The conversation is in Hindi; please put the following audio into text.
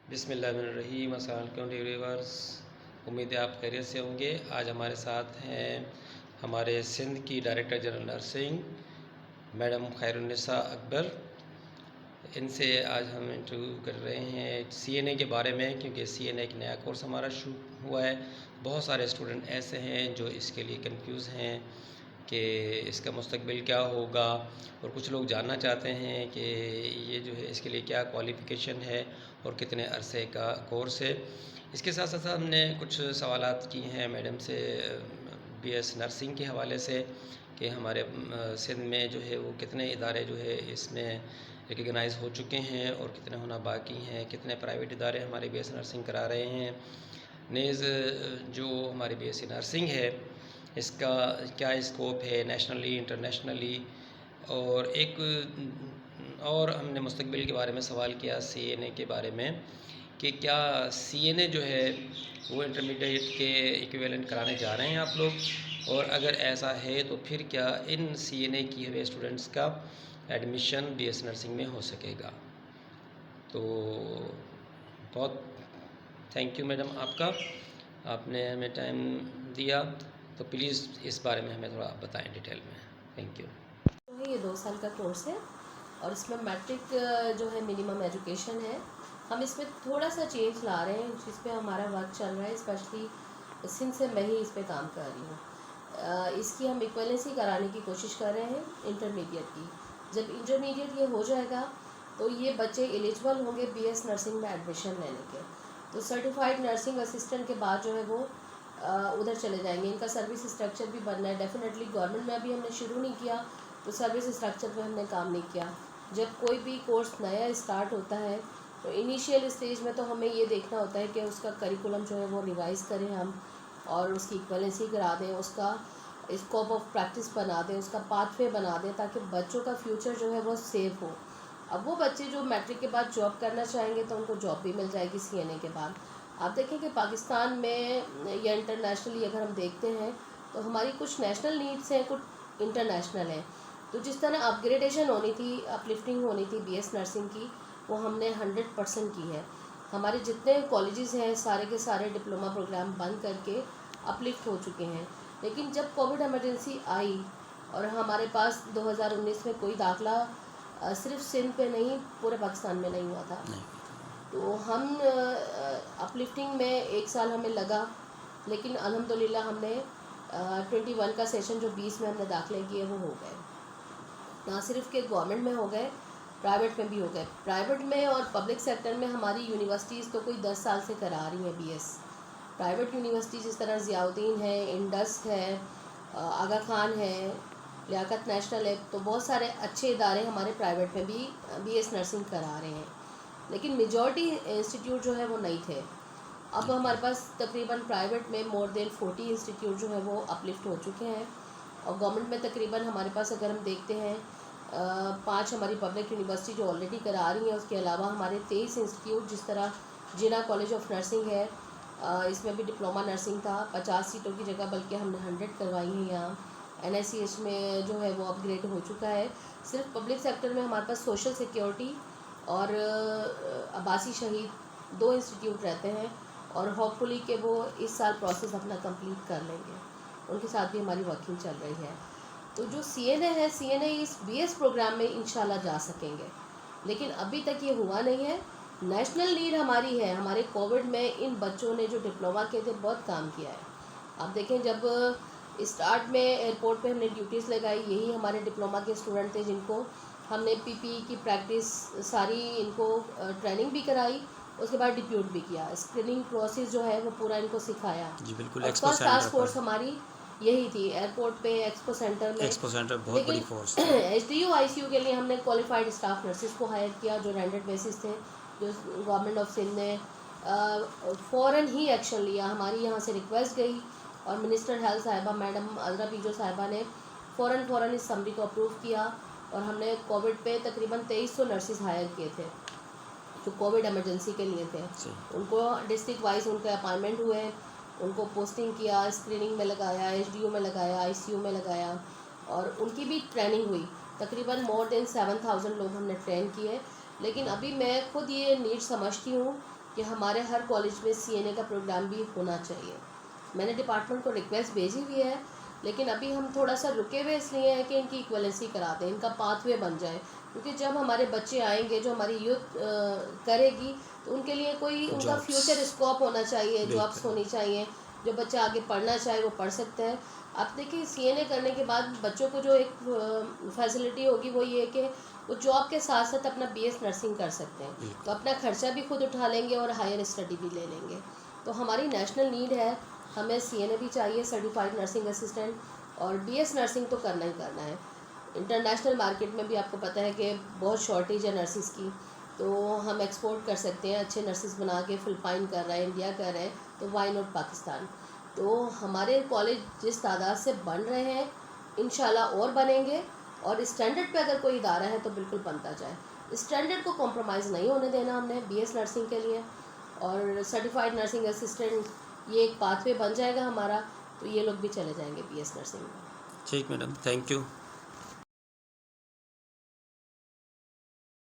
बिस्मिल्लाहिर्रहमानिर्रहीम। अस्सलाम वालेकुम व्यूअर्स, उम्मीद है आप खैरियत से होंगे। आज हमारे साथ हैं हमारे सिंध की director general nursing madam Khairunnisa Akbar. इनसे आज हम इंटरव्यू कर रहे हैं सीएनए के बारे में, क्योंकि सीएनए एक नया कोर्स हमारा शुरू हुआ है। बहुत सारे स्टूडेंट ऐसे हैं जो इसके लिए कंफ्यूज हैं कि इसका मुस्तकबिल क्या होगा, और कुछ लोग जानना चाहते हैं कि ये जो है इसके लिए क्या क्वालिफ़िकेशन है और कितने अरसे का कोर्स है। इसके साथ साथ हमने कुछ सवालात की हैं मैडम से बीएस नर्सिंग के हवाले से कि हमारे सिंध में जो है वो कितने इदारे जो है इसमें रिकगनाइज़ हो चुके हैं और कितने होना बाकी हैं, कितने प्राइवेट इदारे हमारे बीएस नर्सिंग करा रहे हैं। नेज़ जो हमारी बीएससी नर्सिंग है इसका क्या स्कोप है नेशनली इंटरनेशनली, और हमने मुस्तकबिल के बारे में सवाल किया सीएनए के बारे में कि क्या सीएनए जो है वो इंटरमीडिएट के इक्विवेलेंट कराने जा रहे हैं आप लोग, और अगर ऐसा है तो फिर क्या इन सीएनए किए हुए स्टूडेंट्स का एडमिशन बीएस नर्सिंग में हो सकेगा। तो बहुत थैंक यू मैडम आपका, आपने हमें टाइम दिया, तो प्लीज़ इस बारे में हमें थोड़ा बताएं डिटेल में। Thank you. ये 2 साल का कोर्स है और इसमें मैट्रिक जो है मिनिमम एजुकेशन है। हम इसमें थोड़ा सा चेंज ला रहे हैं जिस पे हमारा वर्क चल रहा है, स्पेशली सिंध से मैं ही इस पे काम कर रही हूँ। इसकी हम इक्वलेंसी कराने की कोशिश कर रहे हैं इंटरमीडिएट की। जब इंटरमीडिएट ये हो जाएगा तो ये बच्चे एलिजिबल होंगे बीएस नर्सिंग में एडमिशन लेने के। तो सर्टिफाइड नर्सिंग असिस्टेंट के बाद जो है वो उधर चले जाएंगे। इनका सर्विस स्ट्रक्चर भी बनना है। डेफिनेटली गवर्नमेंट में अभी हमने शुरू नहीं किया तो सर्विस स्ट्रक्चर पे हमने काम नहीं किया। जब कोई भी कोर्स नया स्टार्ट होता है तो इनिशियल स्टेज में तो हमें ये देखना होता है कि उसका करिकुलम जो है वो रिवाइज़ करें हम, और उसकी इक्वलेंसी करा दें, उसका स्कोप ऑफ प्रैक्टिस बना दें, उसका पाथवे बना दें, ताकि बच्चों का फ्यूचर जो है वो सेफ हो। अब वो बच्चे जो मैट्रिक के बाद जॉब करना चाहेंगे तो उनको जॉब भी मिल जाएगी सीएनए के बाद। आप देखें कि पाकिस्तान में या इंटरनेशनली अगर हम देखते हैं तो हमारी कुछ नेशनल नीड्स हैं, कुछ इंटरनेशनल हैं। तो जिस तरह अपग्रेडेशन होनी थी, अपलिफ्टिंग होनी थी बीएस नर्सिंग की, वो हमने 100% की है। हमारे जितने कॉलेजेस हैं सारे के सारे डिप्लोमा प्रोग्राम बंद करके अपलिफ्ट हो चुके हैं। लेकिन जब कोविड इमरजेंसी आई और हमारे पास 2019 में कोई दाखला सिर्फ सिंध पे नहीं पूरे पाकिस्तान में नहीं हुआ था, तो हम अपलिफ्टिंग में 1 साल हमें लगा, लेकिन अल्हम्दुलिल्लाह हमने 21 का सेशन जो 20 में हमने दाखिले किए वो हो गए। ना सिर्फ के गवर्नमेंट में हो गए, प्राइवेट में भी हो गए। प्राइवेट में और पब्लिक सेक्टर में हमारी यूनिवर्सिटीज़ तो कोई 10 साल से करा रही हैं बीएस। प्राइवेट यूनिवर्सिटी जिस तरह ज़ियाउद्दीन है, इंडस है, आगा खान है, लियाकत नेशनल है, तो बहुत सारे अच्छे इदारे हमारे प्राइवेट में भी बीएस नर्सिंग करा रहे हैं। लेकिन मेजॉरिटी इंस्टीट्यूट जो है वो नहीं थे। अब हमारे पास तकरीबन प्राइवेट में मोर देन 40 इंस्टीट्यूट जो है वो अपलिफ्ट हो चुके हैं, और गवर्नमेंट में तकरीबन हमारे पास अगर हम देखते हैं 5 हमारी पब्लिक यूनिवर्सिटी जो ऑलरेडी करा रही हैं। उसके अलावा हमारे 23 इंस्टीट्यूट, जिस तरह जिना कॉलेज ऑफ नर्सिंग है, इसमें भी डिप्लोमा नर्सिंग था, 50 सीटों की जगह बल्कि हमने 100 करवाई हैं यहाँ। NICH में जो है वो अपग्रेड हो चुका है। सिर्फ पब्लिक सेक्टर में हमारे पास सोशल सिक्योरिटी और अब्बासी शहीद 2 इंस्टीट्यूट रहते हैं, और होपफुली कि वो इस साल प्रोसेस अपना कंप्लीट कर लेंगे। उनके साथ भी हमारी वर्किंग चल रही है। तो जो सीएनए है, सीएनए इस बीएस प्रोग्राम में इंशाल्लाह जा सकेंगे, लेकिन अभी तक ये हुआ नहीं है। नेशनल नीड हमारी है। हमारे कोविड में इन बच्चों ने जो डिप्लोमा किए थे बहुत काम किया है। आप देखें, जब स्टार्ट में एयरपोर्ट पे हमने ड्यूटीज़ लगाई, यही हमारे डिप्लोमा के स्टूडेंट थे जिनको हमने पीपीई की प्रैक्टिस सारी, इनको ट्रेनिंग भी कराई, उसके बाद डिप्यूट भी किया। स्क्रीनिंग प्रोसेस जो है वो पूरा इनको सिखाया। जी बिल्कुल। फर्स्ट टास्क फोर्स हमारी यही थी एयरपोर्ट पे, एक्सपो सेंटर में। एक्सपो सेंटर बहुत बड़ी फोर्स HDU ICU के लिए हमने क्वालिफाइड स्टाफ नर्सेज को हायर किया जो रेंडेड बेसिस थे, जो गवर्नमेंट ऑफ सिंध ने फ़ौरन ही एक्शन लिया। हमारी यहाँ से रिक्वेस्ट गई और मिनिस्टर हेल्थ साहिबा मैडम अजरा पीजो साहिबा ने फ़ौरन इस समरी को अप्रूव किया, और हमने कोविड पे तकरीबन 2300 नर्सेज हायर किए थे जो कोविड इमरजेंसी के लिए थे। उनको डिस्ट्रिक्ट वाइज उनके अपॉइंटमेंट हुए, उनको पोस्टिंग किया, स्क्रीनिंग में लगाया, HDU में लगाया, ICU में लगाया, और उनकी भी ट्रेनिंग हुई। तकरीबन मोर देन 7000 लोग हमने ट्रेन किए। लेकिन अभी मैं खुद ये नीड समझती हूँ कि हमारे हर कॉलेज में CNA का प्रोग्राम भी होना चाहिए। मैंने डिपार्टमेंट को रिक्वेस्ट भेजी हुई है, लेकिन अभी हम थोड़ा सा रुके हुए इसलिए हैं कि इनकी इक्वलेंसी करा दें, इनका पाथवे बन जाए, क्योंकि जब हमारे बच्चे आएंगे, जो हमारी यूथ करेगी, तो उनके लिए कोई उनका फ्यूचर स्कोप होना चाहिए, जॉब्स होनी चाहिए, जो बच्चा आगे पढ़ना चाहे वो पढ़ सकते हैं। आप देखिए CNA करने के बाद बच्चों को जो एक फैसिलिटी होगी वो ये कि वो जॉब के साथ साथ अपना BS नर्सिंग कर सकते हैं, तो अपना खर्चा भी खुद उठा लेंगे और हायर स्टडी भी ले लेंगे। तो हमारी नेशनल नीड है, हमें CNA भी चाहिए, सर्टिफाइड नर्सिंग असिस्टेंट, और BS नर्सिंग तो करना ही करना है। इंटरनेशनल मार्केट में भी आपको पता है कि बहुत शॉर्टेज है नर्सिस की, तो हम एक्सपोर्ट कर सकते हैं, अच्छे नर्सिस बना के फिलिपाइन कर रहे हैं, इंडिया कर रहे हैं, तो वाई नॉट पाकिस्तान। तो हमारे कॉलेज जिस तादाद से बन रहे हैं, इंशाल्लाह और बनेंगे, और स्टैंडर्ड पे अगर कोई इदारा है तो बिल्कुल बनता जाए। स्टैंडर्ड को कॉम्प्रोमाइज़ नहीं होने देना हमने BS नर्सिंग के लिए, और सर्टिफाइड नर्सिंग असिस्टेंट ये एक पाथवे बन जाएगा हमारा, तो ये लोग भी चले जाएंगे BS नर्सिंग में। ठीक मैडम, थैंक यू।